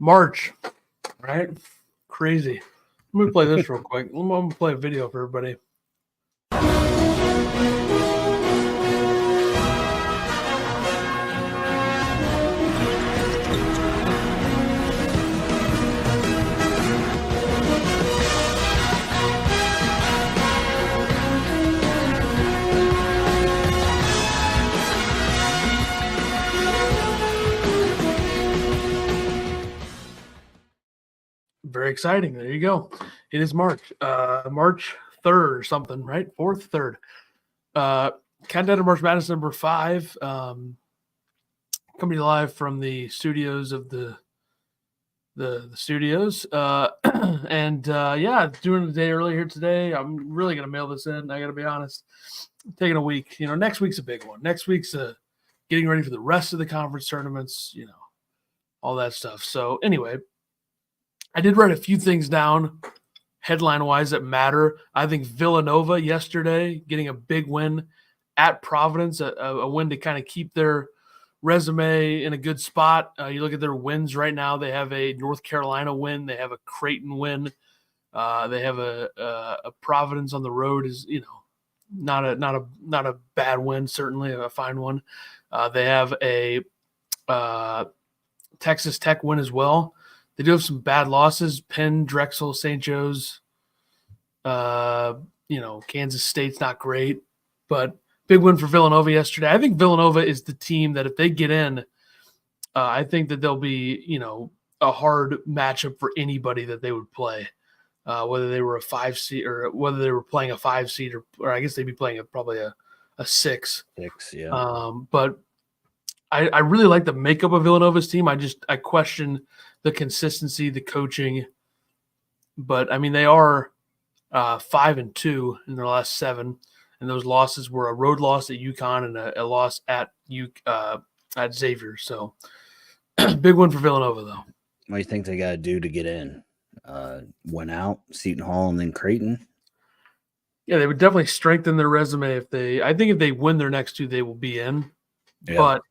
March, right? Crazy. Let me play this real quick. I'm going to play a video for everybody. Very exciting. There you go. It is March. March 3rd or something, right? 4th, 3rd. Countdown to March Madness number 5. Coming live from the studios of the studios. And doing the day early here today. I'm really going to mail this in. I got to be honest. Taking a week. Next week's a big one. Next week's getting ready for the rest of the conference tournaments, all that stuff. So anyway, I did write a few things down headline-wise that matter. I think Villanova yesterday getting a big win at Providence, a win to kind of keep their resume in a good spot. You look at their wins right now. They have a North Carolina win. They have a Creighton win. They have a Providence on the road is, not a bad win, certainly a fine one. They have a Texas Tech win as well. They do have some bad losses: Penn, Drexel, St. Joe's. Kansas State's not great, but big win for Villanova yesterday. I think Villanova is the team that if they get in, I think that they'll be, a hard matchup for anybody that they would play, whether they were a 5 seed or whether they were playing a 5 seed or I guess they'd be playing probably a 6. 6, yeah. But I really like the makeup of Villanova's team. I question the consistency, the coaching, but I mean they are 5-2 in their last 7, and those losses were a road loss at UConn and a loss at Xavier. So big one for Villanova, though. What do you think they got to do to get in? Went out, Seton Hall, and then Creighton. Yeah, they would definitely strengthen their resume I think if they win their next 2, they will be in. Yeah. But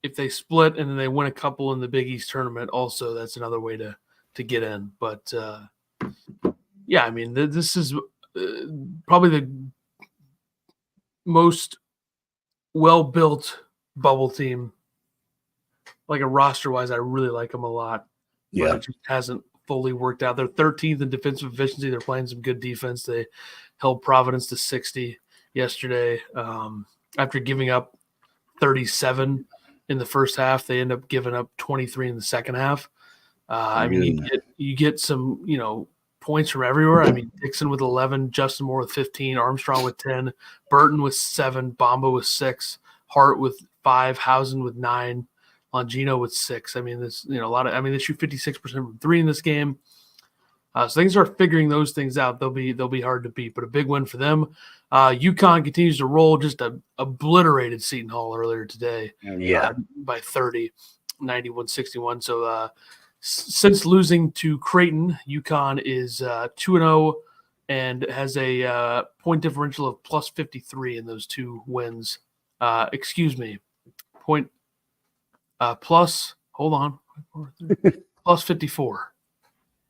if they split and then they win a couple in the Big East tournament, also that's another way to get in. But I mean, this is probably the most well-built bubble team. Like a roster-wise, I really like them a lot. Yeah, but it just hasn't fully worked out. They're 13th in defensive efficiency. They're playing some good defense. They held Providence to 60 yesterday. After giving up 37 in the first half, they end up giving up 23 in the second half. I mean, you get some, points from everywhere. I mean, Dixon with 11, Justin Moore with 15, Armstrong with 10, Burton with 7, Bamba with 6, Hart with 5, Housen with 9, Longino with 6. I mean, this, a lot of. I mean, they shoot 56% from 3 in this game. So things are figuring those things out. They'll be hard to beat, but a big win for them. UConn continues to roll, just obliterated Seton Hall earlier today. Yeah, by 30, 91-61. So since losing to Creighton, UConn is 2-0 and has a point differential of plus 53 in those 2 wins. Plus 54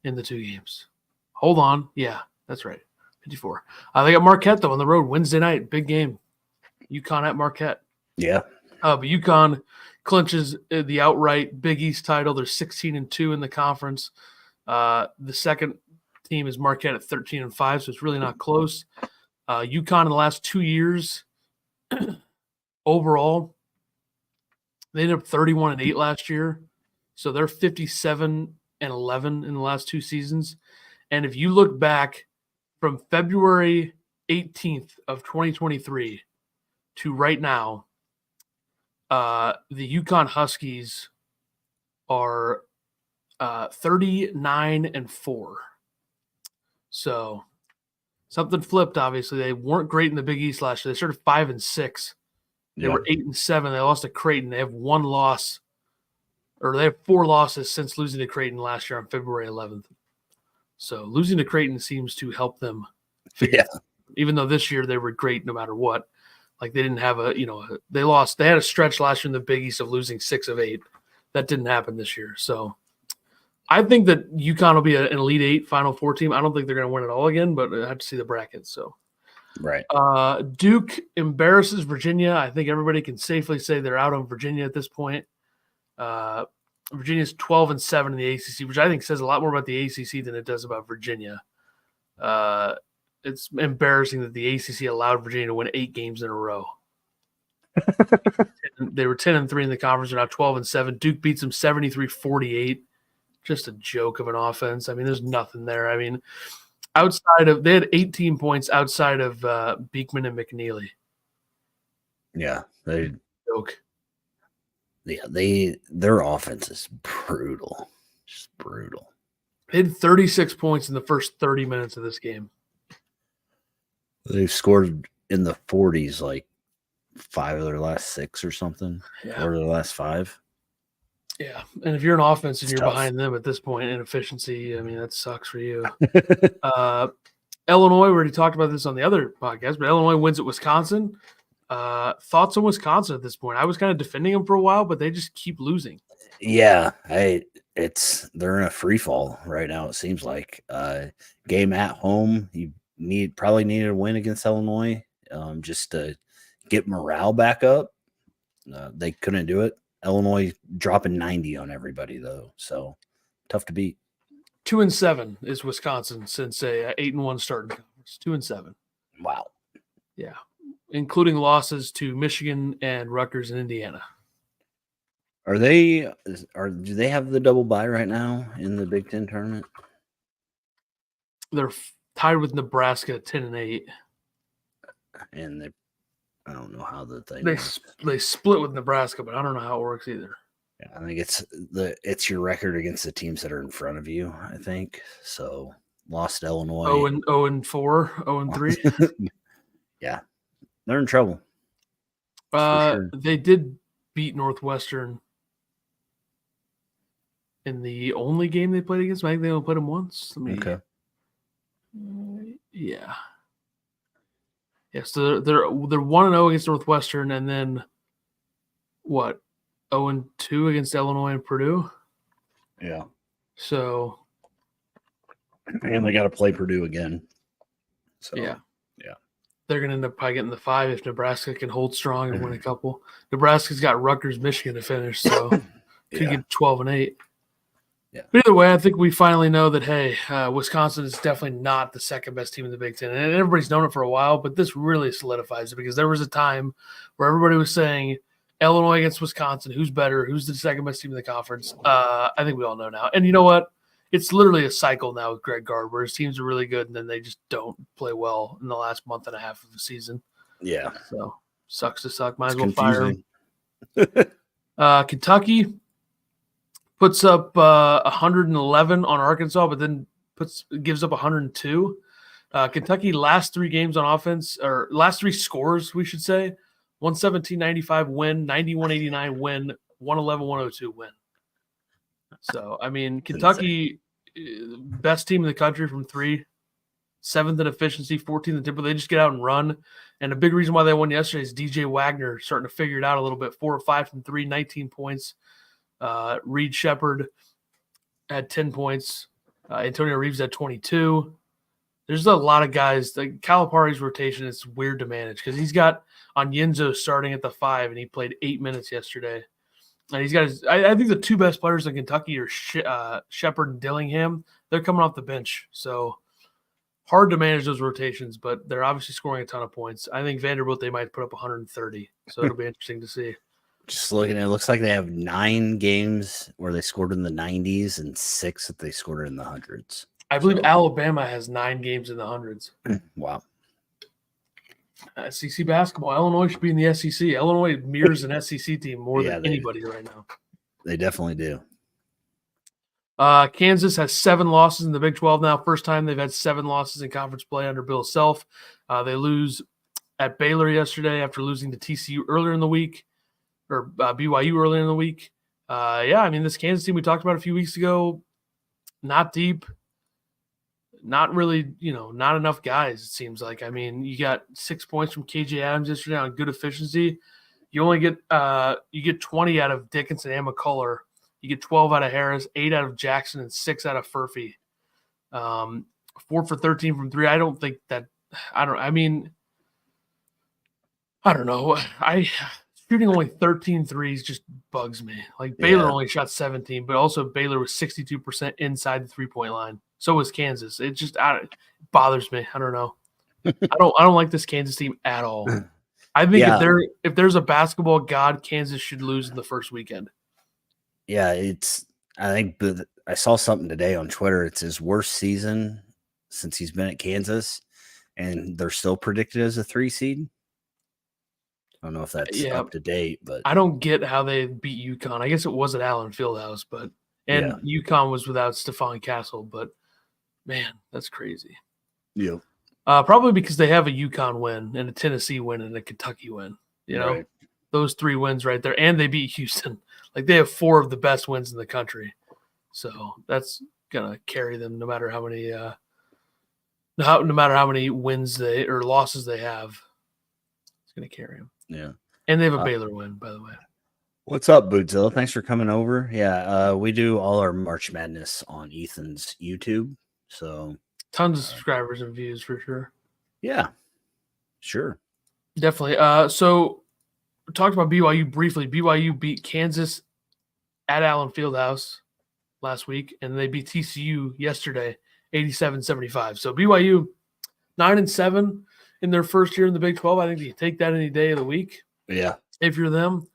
in the 2 games. Hold on. Yeah, that's right. 54. They got Marquette, though, on the road Wednesday night. Big game. UConn at Marquette. Yeah. But UConn clinches the outright Big East title. They're 16-2 in the conference. The second team is Marquette at 13-5, so it's really not close. UConn in the last 2 years, overall, they ended up 31-8 last year. So they're 57-11 in the last 2 seasons. And if you look back from February 18th of 2023 to right now, the UConn Huskies are 39-4. So something flipped, obviously. They weren't great in the Big East last year. They started 5-6. They were 8-7. They lost to Creighton. They have 1 loss, or they have 4 losses since losing to Creighton last year on February 11th. So losing to Creighton seems to help them. Even though this year they were great no matter what. Like they didn't have they lost. They had a stretch last year in the Big East of losing 6 of 8. That didn't happen this year. So I think that UConn will be an Elite Eight, Final Four team. I don't think they're going to win it all again, but I have to see the bracket. So, Right. Duke embarrasses Virginia. I think everybody can safely say they're out on Virginia at this point. Virginia's 12-7 in the ACC, which I think says a lot more about the ACC than it does about Virginia. It's embarrassing that the ACC allowed Virginia to win 8 games in a row. They were 10-3 in the conference. They're now 12-7. Duke beats them 73-48. Just a joke of an offense. I mean, there's nothing there. I mean, they had 18 points outside of Beekman and McNeely. Yeah, Joke. Their offense is brutal, just brutal. They had 36 points in the first 30 minutes of this game. They've scored in the 40s like 5 of their last 6 or something, or their last 5. Yeah, and if you're an offense and It's you're tough. behind them at this point in efficiency, I mean, that sucks for you. Illinois, we already talked about this on the other podcast, but Illinois wins at Wisconsin. Thoughts on Wisconsin at this point? I was kind of defending them for a while, but they just keep losing. Yeah, they're in a free fall right now. It seems like game at home. You probably needed a win against Illinois, just to get morale back up. They couldn't do it. Illinois dropping 90 on everybody though, so tough to beat. 2-7 is Wisconsin since a 8-1 start in conference. 2-7. Wow. Yeah, including losses to Michigan and Rutgers and Indiana. Do they have the double bye right now in the Big Ten tournament? They're tied with Nebraska at 10-8. And I don't know how the thing they split with Nebraska, but I don't know how it works either. Yeah, I think it's your record against the teams that are in front of you, I think. So lost to Illinois. 0-4, 0-3. Yeah. They're in trouble. Sure. They did beat Northwestern in the only game they played against. I think they only played them once. Okay. Yeah. Yeah, so they're 1-0 against Northwestern, and then what? 0-2 against Illinois and Purdue. Yeah. So, and they got to play Purdue again. So yeah, they're going to end up probably getting the 5 if Nebraska can hold strong and win a couple. Nebraska's got Rutgers, Michigan to finish, so could get 12-8. Yeah. But either way, I think we finally know that, hey, Wisconsin is definitely not the second best team in the Big Ten. And everybody's known it for a while, but this really solidifies it because there was a time where everybody was saying Illinois against Wisconsin, who's better, who's the second best team in the conference. I think we all know now. And you know what? It's literally a cycle now with Greg Gard where his teams are really good and then they just don't play well in the last month and a half of the season. Yeah. So, sucks to suck. Might as well fire him. Kentucky puts up 111 on Arkansas, but then gives up 102. Kentucky last 3 games on offense, or last 3 scores, we should say, 117-95 win, 91-89 win, 111-102 win. So, I mean, Kentucky, best team in the country from 3, 7th in efficiency, 14th in tempo. They just get out and run. And a big reason why they won yesterday is DJ Wagner starting to figure it out a little bit. 4 or 5 from 3, 19 points. Reed Shepard had 10 points. Antonio Reeves had 22. There's a lot of guys. Like Calipari's rotation is weird to manage because he's got Onyenzo starting at the 5, and he played 8 minutes yesterday. And he's got I think the 2 best players in Kentucky are Shepard and Dillingham. They're coming off the bench, so hard to manage those rotations. But they're obviously scoring a ton of points. I think Vanderbilt they might put up 130, so it'll be interesting to see. Just looking at it, looks like they have 9 games where they scored in the 90s and 6 that they scored in the hundreds. I believe Alabama has 9 games in the hundreds. Wow. SEC basketball. Illinois should be in the SEC. Illinois mirrors an SEC team more than anybody right now. They definitely do. Kansas has 7 losses in the Big 12 now. First time they've had 7 losses in conference play under Bill Self. They lose at Baylor yesterday after losing to TCU earlier in the week, or BYU earlier in the week. I mean, this Kansas team we talked about a few weeks ago, not deep. Not really, not enough guys, it seems like. I mean, you got 6 points from KJ Adams yesterday on good efficiency. You only get 20 out of Dickinson and McCullough. You get 12 out of Harris, 8 out of Jackson, and 6 out of Furphy. 4 for 13 from 3. I don't think that – I don't know. Shooting only 13 threes just bugs me. Like, Baylor only shot 17, but also Baylor was 62% inside the three-point line. So was Kansas. It just it bothers me. I don't know. I don't like this Kansas team at all. I think if there's a basketball god, Kansas should lose in the first weekend. Yeah, I saw something today on Twitter. It's his worst season since he's been at Kansas, and they're still predicted as a 3 seed. I don't know if that's up to date, but I don't get how they beat UConn. I guess it was at Allen Fieldhouse, and UConn was without Stephon Castle, but man, that's crazy. Yeah. Probably because they have a UConn win and a Tennessee win and a Kentucky win. You know, those 3 wins right there, and they beat Houston. Like, they have 4 of the best wins in the country, so that's gonna carry them no matter how many wins or losses they have. It's gonna carry them. Yeah, and they have a Baylor win, by the way. What's up, Bootzilla? Thanks for coming over. Yeah, we do all our March Madness on Ethan's YouTube, so tons of subscribers and views for sure. Yeah, sure, definitely. So we talked about BYU briefly. BYU beat Kansas at Allen Fieldhouse last week, and they beat TCU yesterday, 87-75. So BYU 9-7 in their first year in the Big 12. I think you take that any day of the week. Yeah, if you're them.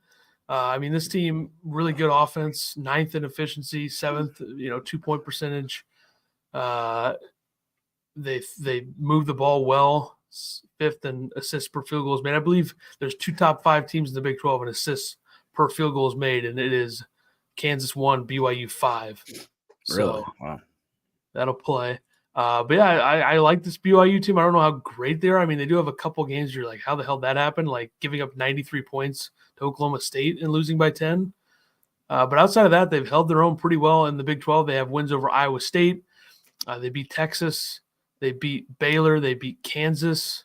I mean, this team, really good offense, 9th in efficiency, 7th, 2-point percentage. They move the ball well, 5th in assists per field goals made. I believe there's 2 top 5 teams in the Big 12 in assists per field goals made, and it is Kansas 1, BYU 5. Really? Wow. That'll play. But yeah, I like this BYU team. I don't know how great they are. I mean, they do have a couple games you're like, how the hell did that happen? Like giving up 93 points to Oklahoma State and losing by 10. But outside of that, they've held their own pretty well in the Big 12. They have wins over Iowa State. They beat Texas. They beat Baylor. They beat Kansas.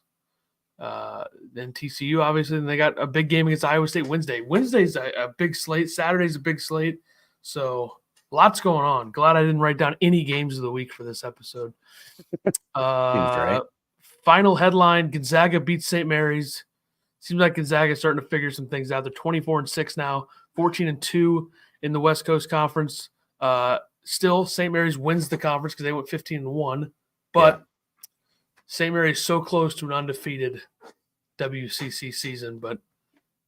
Then TCU, obviously. And they got a big game against Iowa State Wednesday. Wednesday's a big slate. Saturday's a big slate. So lots going on. Glad I didn't write down any games of the week for this episode. Final headline: Gonzaga beats St. Mary's. Seems like Gonzaga's starting to figure some things out. They're 24-6 now, 14-2 in the West Coast Conference. Still, St. Mary's wins the conference because they went 15-1. But St. Mary's so close to an undefeated WCC season, but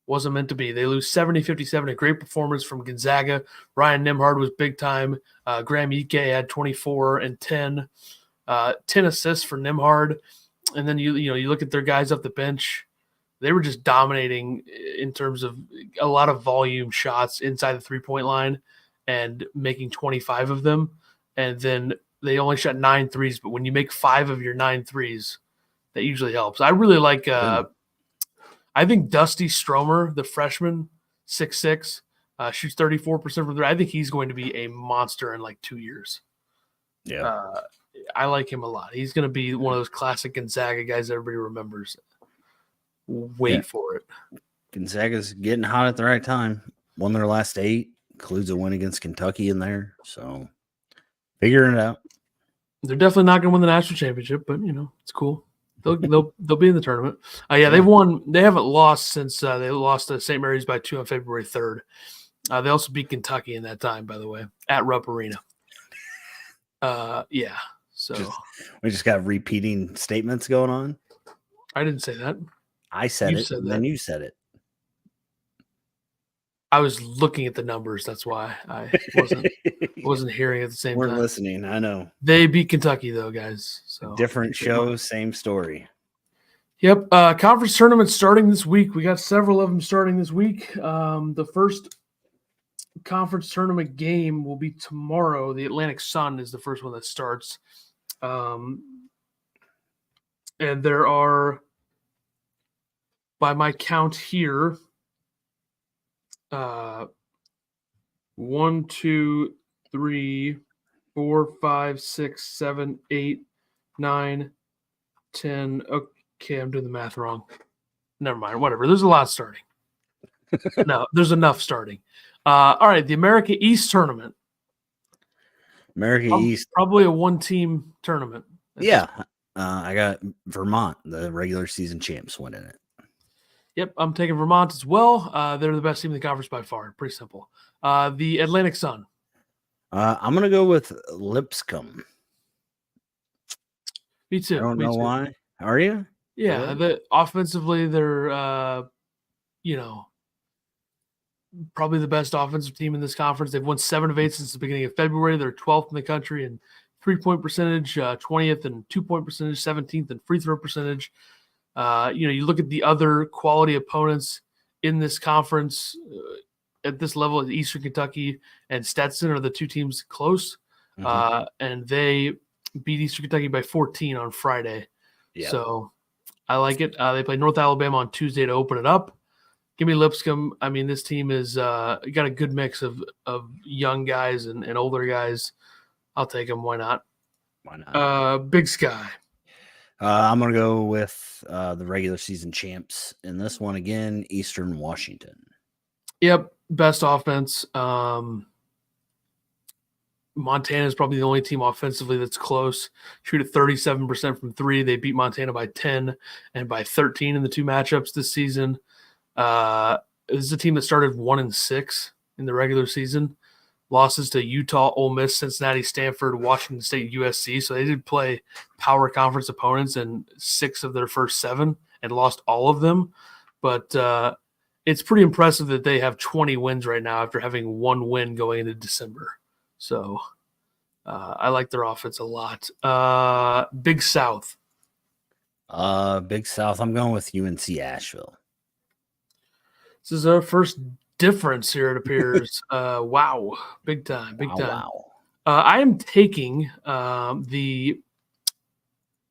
wasn't meant to be. They lose 70-57. A great performance from Gonzaga. Ryan Nembhard was big time. Graham Ike had 24 and 10. 10 assists for Nembhard. And then you look at their guys up the bench. They were just dominating in terms of a lot of volume shots inside the three-point line and making 25 of them. And then they only shot 9 threes, but when you make 5 of your 9 threes, that usually helps. I really like I think Dusty Stromer, the freshman, 6'6", shoots 34% from three. I think he's going to be a monster in like 2 years. Yeah. I like him a lot. He's going to be one of those classic Gonzaga guys everybody remembers. Wait for it. Gonzaga's getting hot at the right time. Won their last 8, includes a win against Kentucky in there. So figuring it out. They're definitely not going to win the national championship, but it's cool. They'll be in the tournament. They've won. They haven't lost since they lost to St. Mary's by 2 on February 3rd. They also beat Kentucky in that time, by the way, at Rupp Arena. So we just got repeating statements going on. I didn't say that. I said it, and then you said it. I was looking at the numbers. That's why I wasn't hearing at the same time. We're listening. I know. They beat Kentucky, though, guys. So different show, same story. Yep. Conference tournament starting this week. We got several of them starting this week. The first conference tournament game will be tomorrow. The Atlantic Sun is the first one that starts. And there are, by my count here, 1, 2, 3, 4, 5, 6, 7, 8, 9, 10. Okay, I'm doing the math wrong. Never mind. Whatever. There's a lot starting. No, there's enough starting. All right, the America East tournament. America East. Probably a one-team tournament. Yeah. I got Vermont, the regular season champs, winning it. Yep, I'm taking Vermont as well. They're the best team in the conference by far. Pretty simple. The Atlantic Sun. I'm going to go with Lipscomb. Me too. I don't know why. Are you? Yeah, Really? Offensively, they're probably the best offensive team in this conference. They've won 7 of 8 since the beginning of February. They're 12th in the country in 3-point percentage, 20th in 2-point percentage, 17th in free throw percentage. You look at the other quality opponents in this conference at this level. Eastern Kentucky and Stetson are the two teams close, and they beat Eastern Kentucky by 14 on Friday. Yep. So I like it. They play North Alabama on Tuesday to open it up. Give me Lipscomb. I mean, this team is got a good mix of young guys and older guys. I'll take them. Why not? Why not? Big Sky. I'm going to go with the regular season champs in this one again, Eastern Washington. Yep, best offense. Montana is probably the only team offensively that's close. Shoot at 37% from 3. They beat Montana by 10 and by 13 in the 2 matchups this season. This is a team that started 1-6 in the regular season. Losses to Utah, Ole Miss, Cincinnati, Stanford, Washington State, USC. So they did play power conference opponents in 6 of their first 7 and lost all of them. But it's pretty impressive that they have 20 wins right now after having 1 win going into December. So I like their offense a lot. Big South. Big South. I'm going with UNC Asheville. This is our first difference here, it appears. Wow. Big time. Wow. I am taking the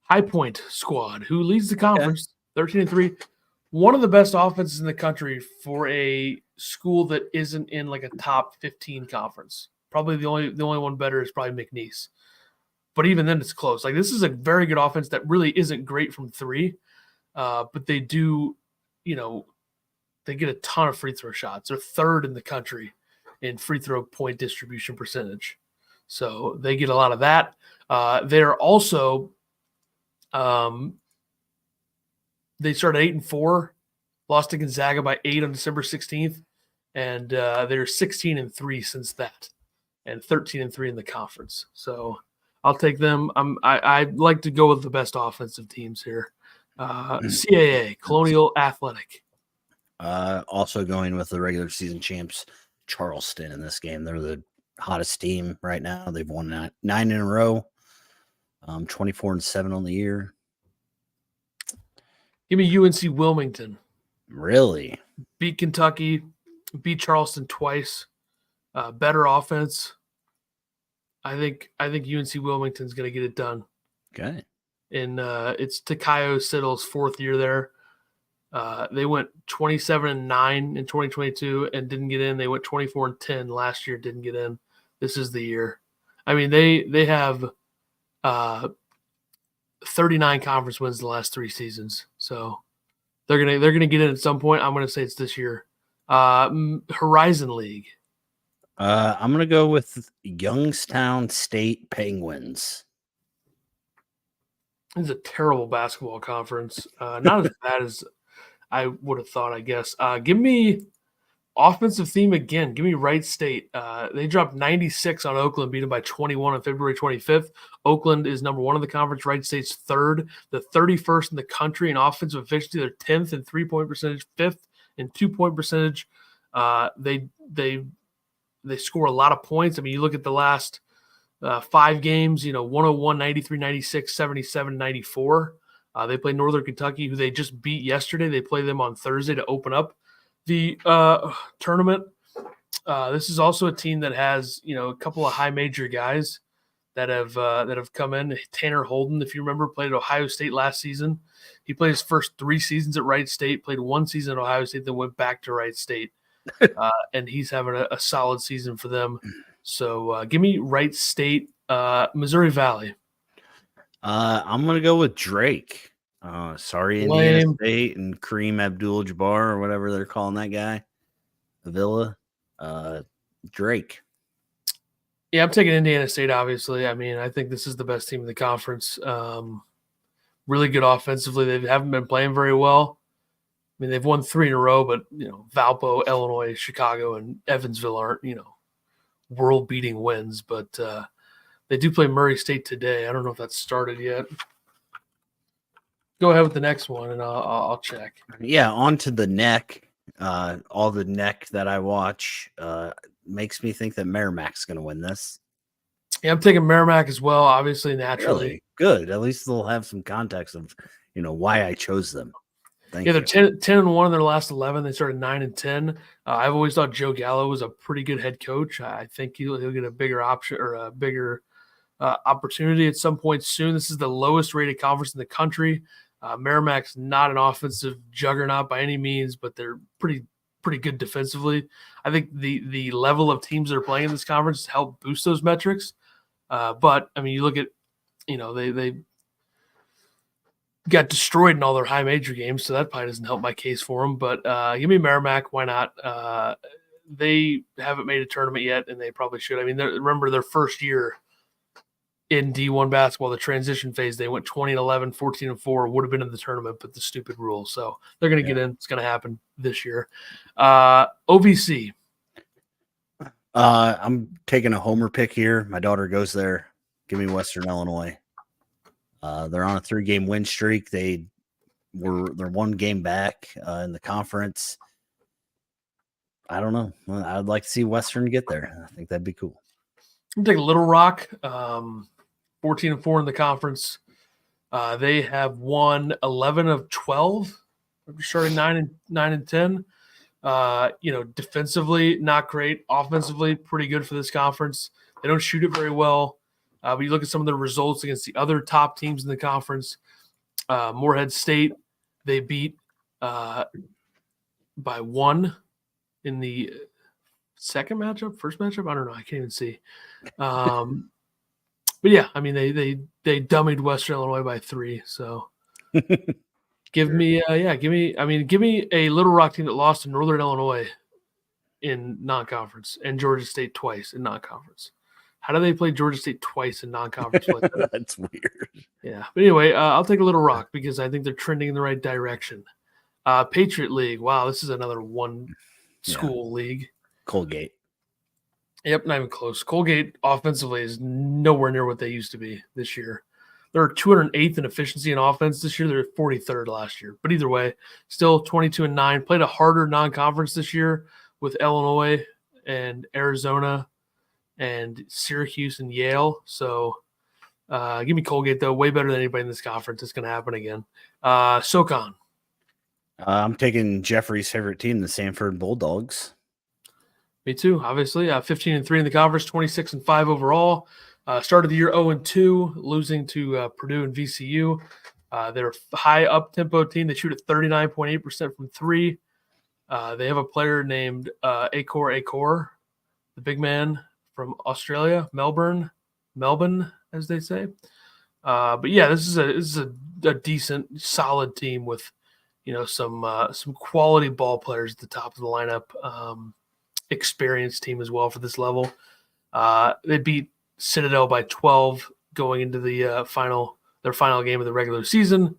High Point squad, who leads the conference, 13-3. One of the best offenses in the country for a school that isn't in like a top 15 conference. Probably the only one better is probably McNeese. But even then, it's close. Like, this is a very good offense that really isn't great from 3, but they do, they get a ton of free throw shots. They're 3rd in the country in free throw point distribution percentage. So they get a lot of that. They're also they started 8-4, lost to Gonzaga by 8 on December 16th, and they're 16-3 since that, and 13-3 in the conference. So I'll take them. I like to go with the best offensive teams here. CAA, Colonial Athletic. Also going with the regular season champs, Charleston, in this game. They're the hottest team right now. They've won 9 in a row, 24-7 on the year. Give me UNC Wilmington. Really? Beat Kentucky, beat Charleston twice. Better offense. I think UNC Wilmington's going to get it done. Okay. And it's Takayo Siddle's 4th year there. They went 27-9 in 2022 and didn't get in. They went 24-10 last year, didn't get in. This is the year. I mean, they have 39 conference wins the last 3 seasons. So they're gonna get in at some point. I'm gonna say it's this year. Horizon League. I'm gonna go with Youngstown State Penguins. This is a terrible basketball conference. Not as bad as I would have thought, I guess. Give me offensive theme again. Give me Wright State. They dropped 96 on Oakland, beat them by 21 on February 25th. Oakland is number 1 in the conference. Wright State's 3rd, the 31st in the country in offensive efficiency. They're 10th in 3-point percentage, 5th in 2-point percentage. They score a lot of points. I mean, you look at the last 5 games, 101, 93, 96, 77, 94. They play Northern Kentucky, who they just beat yesterday. They play them on Thursday to open up the tournament. This is also a team that has, a couple of high major guys that have come in. Tanner Holden, if you remember, played at Ohio State last season. He played his first 3 seasons at Wright State, played 1 season at Ohio State, then went back to Wright State. And he's having a solid season for them. So give me Wright State, Missouri Valley. I'm going to go with Drake. Sorry, Indiana State and Kareem Abdul-Jabbar or whatever they're calling that guy. Avila. Drake. Yeah, I'm taking Indiana State, obviously. I mean, I think this is the best team in the conference. Really good offensively. They haven't been playing very well. I mean, they've won 3 in a row, but, Valpo, Illinois, Chicago, and Evansville aren't, world-beating wins. But they do play Murray State today. I don't know if that's started yet. Go ahead with the next one, and I'll check. Yeah, on to the neck. All the neck that I watch makes me think that Merrimack's going to win this. Yeah, I'm taking Merrimack as well, obviously, naturally. Really? Good. At least they'll have some context of, why I chose them. Thank Yeah, you. they're 10-1 in their last 11. They started 9-10. I've always thought Joe Gallo was a pretty good head coach. I think he'll get a bigger option or a bigger opportunity at some point soon. This is the lowest rated conference in the country. Merrimack's not an offensive juggernaut by any means, but they're pretty good defensively. I think the level of teams that are playing in this conference help boost those metrics. But I mean, you look at, they got destroyed in all their high major games, so that probably doesn't help my case for them. But give me Merrimack. Why not? They haven't made a tournament yet, and they probably should. I mean, remember their first year in D1 basketball, the transition phase, they went 20-11, 14-4, would have been in the tournament, but the stupid rules. So they're going to get in. It's going to happen this year. OVC. I'm taking a homer pick here. My daughter goes there. Give me Western Illinois. They're on a 3-game win streak. They're 1 game back in the conference. I don't know. I'd like to see Western get there. I think that'd be cool. I'm taking Little Rock, 14-4 in the conference. They have won 11 of 12, starting 9-10. Defensively, not great. Offensively, pretty good for this conference. They don't shoot it very well. But you look at some of the results against the other top teams in the conference. Morehead State, they beat by 1 in the first matchup. I don't know. I can't even see. But yeah, I mean they dummied Western Illinois by 3. So give me a Little Rock team that lost to Northern Illinois in non-conference and Georgia State twice in non-conference. How do they play Georgia State twice in non-conference play? That's weird. Yeah. But anyway, I'll take a Little Rock because I think they're trending in the right direction. Patriot League. Wow, this is another one school league. Colgate. Yep, not even close. Colgate offensively is nowhere near what they used to be this year. They're 208th in efficiency in offense this year. They're 43rd last year. But either way, still 22-9. Played a harder non-conference this year with Illinois and Arizona and Syracuse and Yale. So give me Colgate, though. Way better than anybody in this conference. It's going to happen again. SoCon. I'm taking Jeffrey's favorite team, the Sanford Bulldogs. Me too, obviously. 15-3 in the conference, 26-5 overall. Started the year 0-2, losing to Purdue and VCU. They're a high up-tempo team. They shoot at 39.8% from 3. They have a player named Akor, the big man from Australia, Melbourne, as they say. But yeah, this is a decent, solid team with some quality ball players at the top of the lineup. Experienced team as well for this level. They beat Citadel by 12 going into the their final game of the regular season.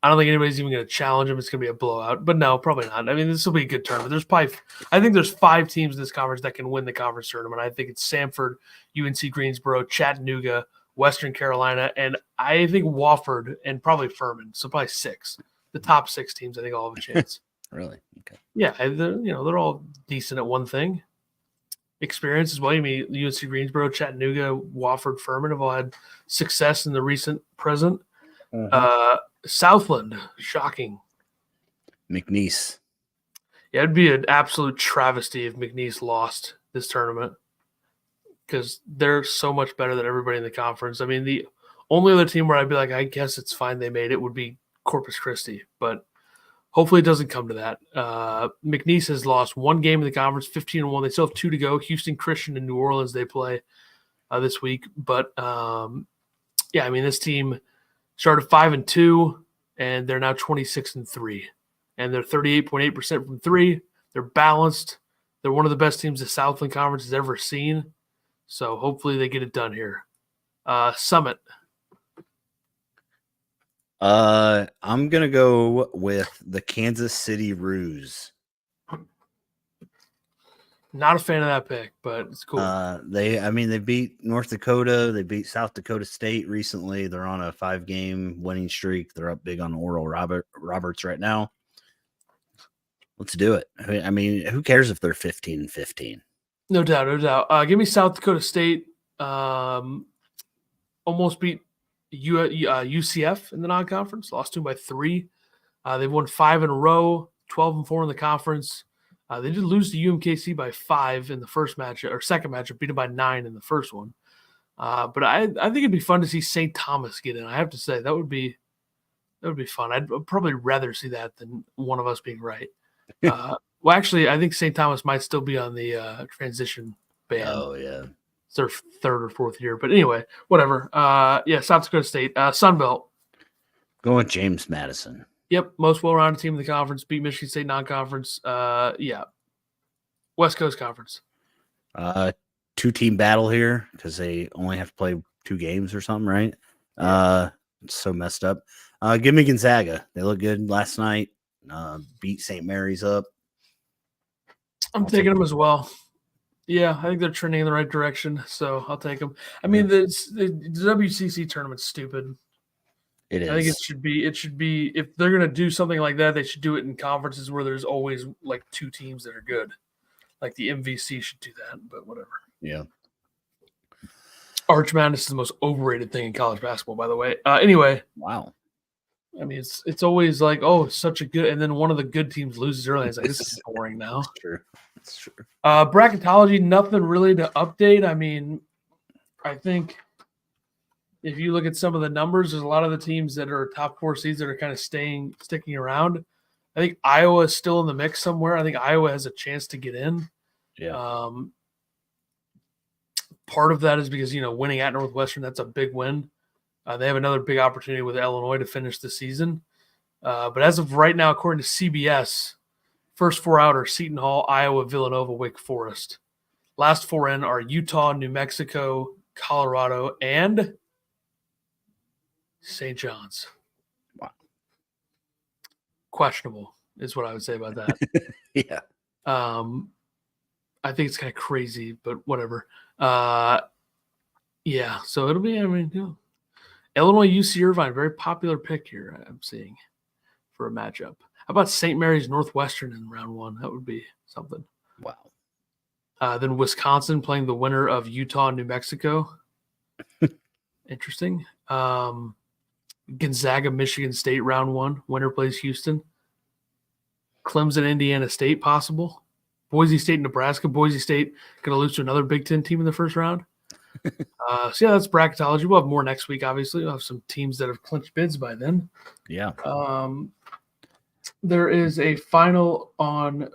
I don't think anybody's even going to challenge them. It's going to be a blowout, but no, probably not. I mean, this will be a good tournament. I think there's 5 teams in this conference that can win the conference tournament. I think it's Samford, UNC Greensboro, Chattanooga, Western Carolina, and I think Wofford and probably Furman. So probably 6. The top 6 teams, I think, all have a chance. Really? Okay. Yeah, they're all decent at one thing. Experience as well. You mean UNC Greensboro, Chattanooga, Wofford, Furman have all had success in the recent present. Southland, shocking. McNeese. Yeah, it'd be an absolute travesty if McNeese lost this tournament because they're so much better than everybody in the conference. I mean, the only other team where I'd be like, I guess it's fine they made it would be Corpus Christi, but hopefully it doesn't come to that. McNeese has lost 1 game in the conference, 15-1. They still have 2 to go. Houston Christian and New Orleans they play this week. But, yeah, I mean, this team started 5-2, and they're now 26-3. And they're 38.8% from 3. They're balanced. They're one of the best teams the Southland Conference has ever seen. So hopefully they get it done here. Summit. I'm gonna go with the Kansas City Ruse. Not a fan of that pick, but it's cool. They beat North Dakota. They beat South Dakota State recently. They're on a 5-game winning streak. They're up big on Oral Roberts right now. Let's do it. I mean, who cares if they're 15-15? No doubt, no doubt. Give me South Dakota State. Almost beat UCF in the non-conference. Lost to them by 3. They've won 5 in a row, 12-4 in the conference. They did lose to UMKC by 5 in the first match or second matchup, beat them by 9 in the first one. But I think it'd be fun to see St. Thomas get in. I have to say that would be fun. I'd probably rather see that than one of us being right. Well, actually, I think St. Thomas might still be on the transition ban. Oh yeah, it's their 3rd or 4th year. But anyway, whatever. South Dakota State, Sunbelt. Going with James Madison. Yep, most well-rounded team in the conference. Beat Michigan State non-conference. West Coast Conference. 2-team battle here because they only have to play 2 games or something, right? It's so messed up. Give me Gonzaga. They look good last night. Beat St. Mary's up. I'll taking them as well. Yeah, I think they're trending in the right direction, so I'll take them. I mean, the WCC tournament's stupid. It is. I think it should be if they're gonna do something like that, they should do it in conferences where there's always like 2 teams that are good. Like the MVC should do that, but whatever. Yeah. Arch Madness is the most overrated thing in college basketball, by the way. Anyway. Wow. I mean, it's always like, oh, it's such a good, and then one of the good teams loses early. It's like, this is boring now. That's true. Bracketology, nothing really to update. I mean, I think if you look at some of the numbers, there's a lot of the teams that are top 4 seeds that are kind of sticking around. I think Iowa is still in the mix somewhere. I think Iowa has a chance to get in. Yeah. Part of that is because, winning at Northwestern, that's a big win. They have another big opportunity with Illinois to finish the season. But as of right now, according to CBS, first 4 out are Seton Hall, Iowa, Villanova, Wake Forest. Last 4 in are Utah, New Mexico, Colorado, and St. John's. Wow. Questionable is what I would say about that. Yeah. I think it's kind of crazy, but whatever. Yeah, so it'll be, Illinois, UC Irvine, very popular pick here, I'm seeing, for a matchup. How about St. Mary's Northwestern in round 1? That would be something. Wow. Then Wisconsin playing the winner of Utah and New Mexico. Interesting. Gonzaga, Michigan State, round 1. Winner plays Houston. Clemson, Indiana State, possible. Boise State, Nebraska. Boise State going to lose to another Big Ten team in the first round. So, yeah, that's bracketology. We'll have more next week, obviously. We'll have some teams that have clinched bids by then. Yeah. There is a final on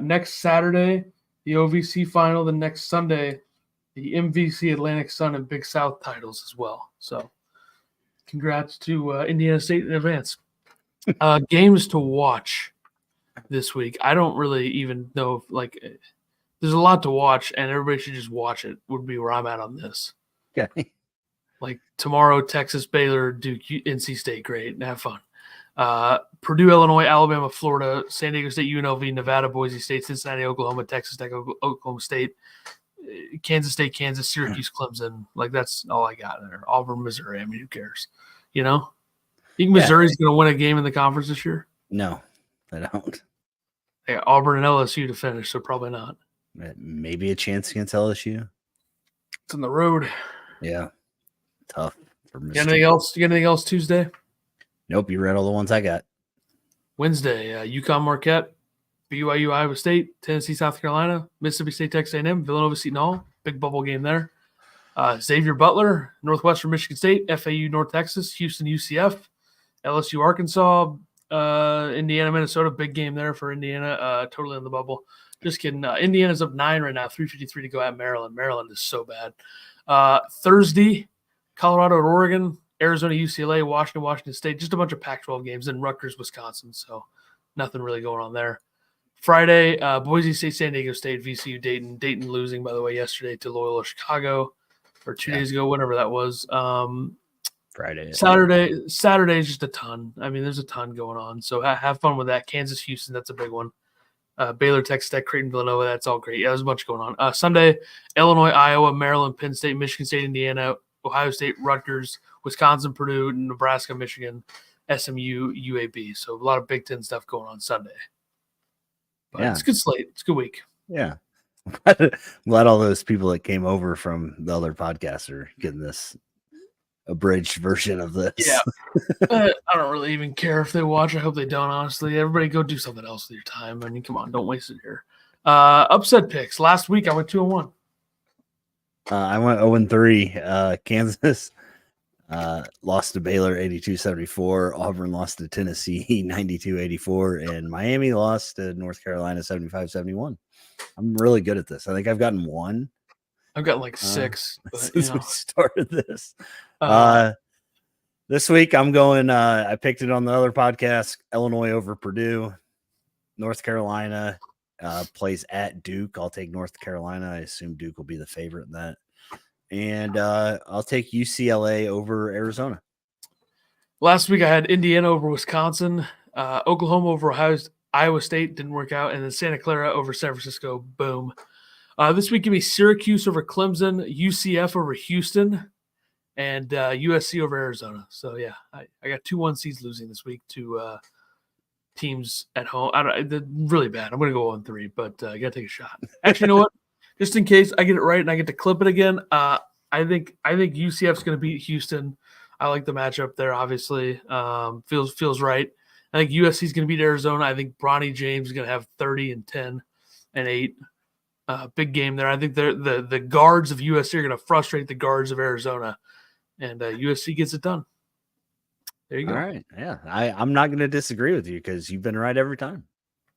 next Saturday, the OVC final. The next Sunday, the MVC Atlantic Sun and Big South titles as well. So, congrats to Indiana State in advance. Games to watch this week. I don't really even know if, there's a lot to watch, and everybody should just watch it, would be where I'm at on this. Okay. Like tomorrow, Texas, Baylor, Duke, NC State, great, and have fun. Purdue, Illinois, Alabama, Florida, San Diego State, UNLV, Nevada, Boise State, Cincinnati, Oklahoma, Texas Tech, Oklahoma State, Kansas State, Kansas, Syracuse, Clemson. That's all I got there. Auburn, Missouri. I mean, who cares? You think Missouri's going to win a game in the conference this year? No, I don't. They got Auburn and LSU to finish, so probably not. Maybe a chance against LSU. It's on the road. Yeah. Tough. You got anything else Tuesday? Nope, you read all the ones I got. Wednesday, UConn Marquette, BYU Iowa State, Tennessee South Carolina, Mississippi State Texas A&M, Villanova Seton Hall, big bubble game there. Xavier Butler, Northwestern Michigan State, FAU North Texas, Houston UCF, LSU Arkansas, Indiana Minnesota, big game there for Indiana, totally on the bubble. Just kidding. Indiana's up 9 right now, 3:53 to go at Maryland. Maryland is so bad. Thursday, Colorado at Oregon, Arizona, UCLA, Washington State, just a bunch of Pac-12 games, and Rutgers, Wisconsin. So nothing really going on there. Friday, Boise State, San Diego State, VCU, Dayton. Dayton losing, by the way, yesterday to Loyola Chicago, or 2 days ago, whatever that was. Friday. Saturday is just a ton. I mean, there's a ton going on. So have fun with that. Kansas, Houston, that's a big one. Baylor, Texas Tech, Creighton, Villanova, that's all great. Yeah, there's a bunch going on. Sunday, Illinois, Iowa, Maryland, Penn State, Michigan State, Indiana, Ohio State, Rutgers, Wisconsin, Purdue, Nebraska, Michigan, SMU, UAB. So a lot of Big Ten stuff going on Sunday. But it's a good slate. It's a good week. Yeah. I'm glad all those people that came over from the other podcasts are getting this abridged version of this. Yeah. I don't really even care if they watch. I hope they don't, honestly. Everybody go do something else with your time. I mean, come on, don't waste it here. Upset picks. Last week I went 2-1. I went 0-3. Kansas lost to Baylor 82-74. Auburn lost to Tennessee 92-84. And Miami lost to North Carolina 75-71. I'm really good at this. I think I've gotten one. I've got like 6 since we started this. This week I'm going. I picked it on the other podcast. Illinois over Purdue. North Carolina plays at Duke. I'll take North Carolina. I assume Duke will be the favorite in that. And I'll take UCLA over Arizona. Last week I had Indiana over Wisconsin, Oklahoma over Iowa State, didn't work out, and then Santa Clara over San Francisco. Boom. This week give me Syracuse over Clemson, UCF over Houston, and USC over Arizona. So yeah, I got 2 1-seeds losing this week to teams at home. They're really bad. I'm gonna go 1-3, but I gotta take a shot. Actually, you know what? Just in case I get it right and I get to clip it again, I think UCF's gonna beat Houston. I like the matchup there. Obviously, feels right. I think USC's gonna beat Arizona. I think Bronny James is gonna have 30 and 10 and 8. Big game there. I think the guards of USC are gonna frustrate the guards of Arizona, and USC gets it done. There you go. All right. Yeah. I'm not going to disagree with you because you've been right every time.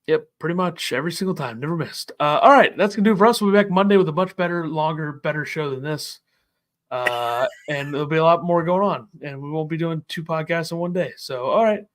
Yep. Pretty much every single time. Never missed. All right. That's going to do it for us. We'll be back Monday with a much better, longer, better show than this. And there'll be a lot more going on. And we won't be doing 2 podcasts in one day. So, all right.